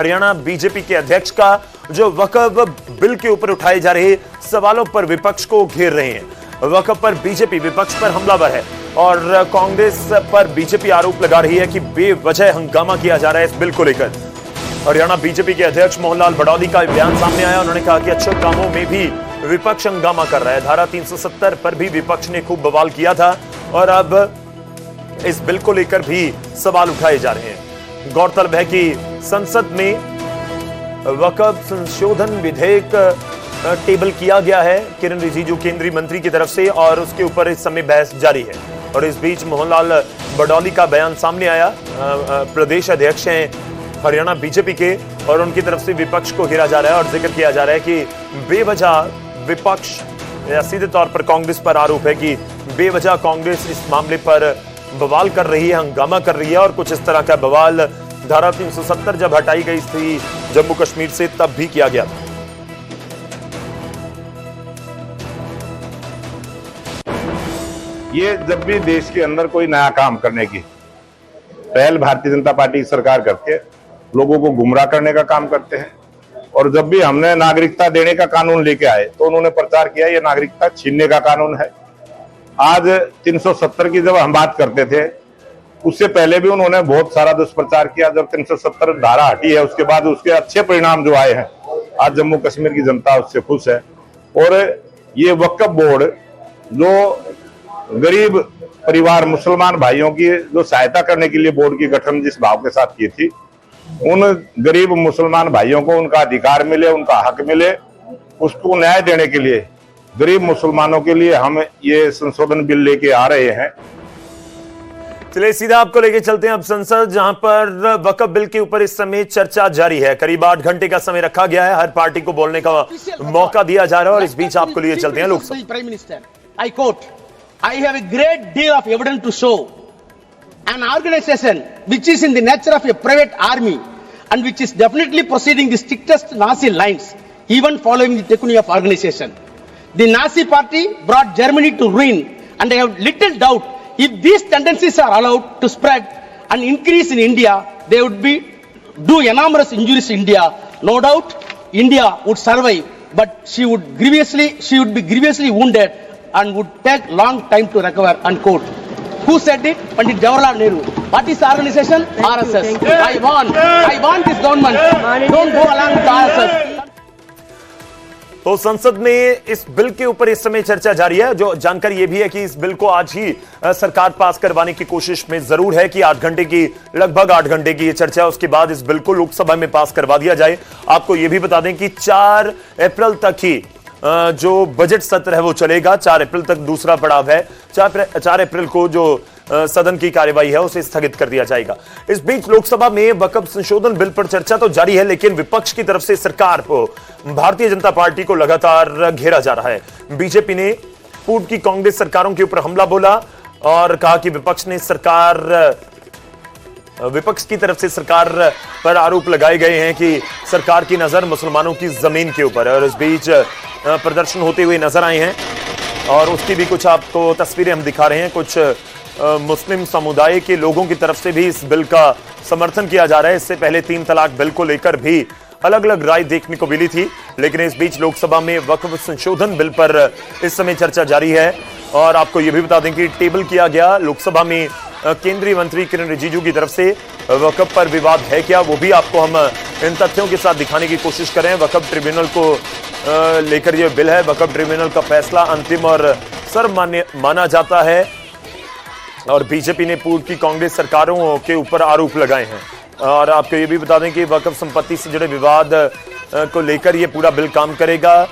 Haryana BJP के अध्यक्ष का जो वक्फ बिल के ऊपर उठाए जा रहे सवालों पर विपक्ष को घेर रहे हैं। वक्फ पर बीजेपी विपक्ष पर हमलावर है और कांग्रेस पर बीजेपी आरोप लगा रही है कि बेवजह हंगामा किया जा रहा है इस बिल को लेकर। हरियाणा बीजेपी के अध्यक्ष मोहनलाल बड़ौदी का बयान सामने आया। उन्होंने कहा कि अच्छे कामों में भी विपक्ष हंगामा कर रहा है। धारा 370 पर भी विपक्ष ने खूब बवाल किया था और अब इस बिल को लेकर भी सवाल उठाए जा रहे हैं। गौरतलब है कि संसद में वक्फ संशोधन विधेयक टेबल किया गया है किरण रिजिजू केंद्रीय मंत्री की तरफ से और उसके ऊपर इस समय बहस जारी है। और इस बीच मोहनलाल बड़ौदी का बयान सामने आया। प्रदेश अध्यक्ष हैं हरियाणा बीजेपी के और उनकी तरफ से विपक्ष को घेरा जा रहा है और जिक्र किया जा रहा है कि बेवजह विपक्ष या सीधे तौर पर कांग्रेस पर आरोप है कि बेवजह कांग्रेस इस मामले पर बवाल कर रही है, हंगामा कर रही है और कुछ इस तरह का बवाल धारा 370 जब हटाई गई थी जम्मू कश्मीर से तब भी किया गया था। ये जब भी देश के अंदर कोई नया काम करने की पहल भारतीय जनता पार्टी की सरकार करती है, लोगों को गुमराह करने का काम करते हैं। और जब भी हमने नागरिकता देने का कानून लेके आए तो उन्होंने प्रचार किया ये नागरिकता छीनने का कानून है। आज 370 की जब हम बात करते थे उससे पहले भी उन्होंने बहुत सारा दुष्प्रचार किया। जब 370 धारा हटी है उसके बाद उसके अच्छे परिणाम जो आए हैं, आज जम्मू कश्मीर की जनता उससे खुश है। और ये वक्फ बोर्ड जो गरीब परिवार मुसलमान भाइयों की जो सहायता करने के लिए बोर्ड की गठन जिस भाव के साथ की थी, उन गरीब मुसलमान भाइयों को उनका अधिकार मिले, उनका हक मिले, उसको न्याय देने के लिए गरीब मुसलमानों के लिए हम ये संशोधन बिल लेके आ रहे हैं। चलिए सीधा आपको लेके चलते हैं अब संसद, जहां पर वक्फ बिल के ऊपर इस समय चर्चा जारी है। करीब 8 घंटे का समय रखा गया है, हर पार्टी को बोलने का मौका दिया जा रहा है और इस बीच आपको लिए चलते हैं Lok Sabha. Prime minister, I quote, I have a great deal of evidence to show an organization which is in the nature of a private army and which is definitely proceeding the strictest Nazi lines, even following the tyranny of organization. The Nazi party brought Germany to ruin, and I have little doubt if these tendencies are allowed to spread and increase in India, they would do enormous injuries to India. No doubt, India would survive, but she would be grievously wounded and would take long time to recover, unquote. Who said it? Pandit Jawaharlal Nehru. What is the organization? RSS. I want this government. Don't go along with RSS. तो संसद में इस bill के ऊपर इस समय चर्चा जारी है। जो जानकारी यह भी है कि इस बिल को आज ही सरकार पास करवाने की कोशिश में जरूर है कि लगभग 8 घंटे की ये चर्चा, उसके बाद इस बिल को लोकसभा में पास करवा दिया जाए। आपको यह भी बता दें कि 4 अप्रैल तक ही जो बजट सत्र है वो चलेगा। 4 अप्रैल तक दूसरा पड़ाव है। 4 अप्रैल को जो सदन की कार्यवाही है उसे स्थगित कर दिया जाएगा। इस बीच लोकसभा में वक्फ संशोधन बिल पर चर्चा तो जारी है, लेकिन विपक्ष की तरफ से सरकार को, भारतीय जनता पार्टी को लगातार घेरा जा रहा है। बीजेपी ने पूर्व की कांग्रेस सरकारों के ऊपर हमला बोला और कहा कि विपक्ष की तरफ से सरकार पर आरोप लगाए गए हैं कि सरकार की नजर मुसलमानों की जमीन के ऊपर है। और इस बीच प्रदर्शन होते हुए नजर आए हैं और उसकी भी कुछ आपको तस्वीरें हम दिखा रहे हैं। कुछ मुस्लिम समुदाय के लोगों की तरफ से भी इस बिल का समर्थन किया जा रहा है। इससे पहले 3 तलाक बिल को लेकर भी अलग अलग राय देखने को मिली थी, लेकिन इस बीच लोकसभा में वक्फ संशोधन बिल पर इस समय चर्चा जारी है। और आपको यह भी बता दें कि टेबल किया गया लोकसभा में केंद्रीय मंत्री किरण रिजिजू की तरफ से वक्फ पर विवाद है क्या, वो भी आपको हम इन तथ्यों के साथ दिखाने की कोशिश करें। वक्फ ट्रिब्यूनल को लेकर यह बिल है। वक्फ ट्रिब्यूनल का फैसला अंतिम और सर्वमान्य माना जाता है और बीजेपी ने पूर्व की कांग्रेस सरकारों के ऊपर आरोप लगाए हैं। और आपको यह भी बता दें कि वक्फ संपत्ति से जुड़े विवाद को लेकर यह पूरा बिल काम करेगा।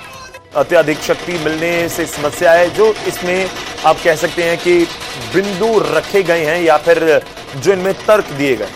अत्यधिक शक्ति मिलने से समस्या है, जो इसमें आप कह सकते हैं कि बिंदु रखे गए हैं या फिर जो इनमें तर्क दिए गए।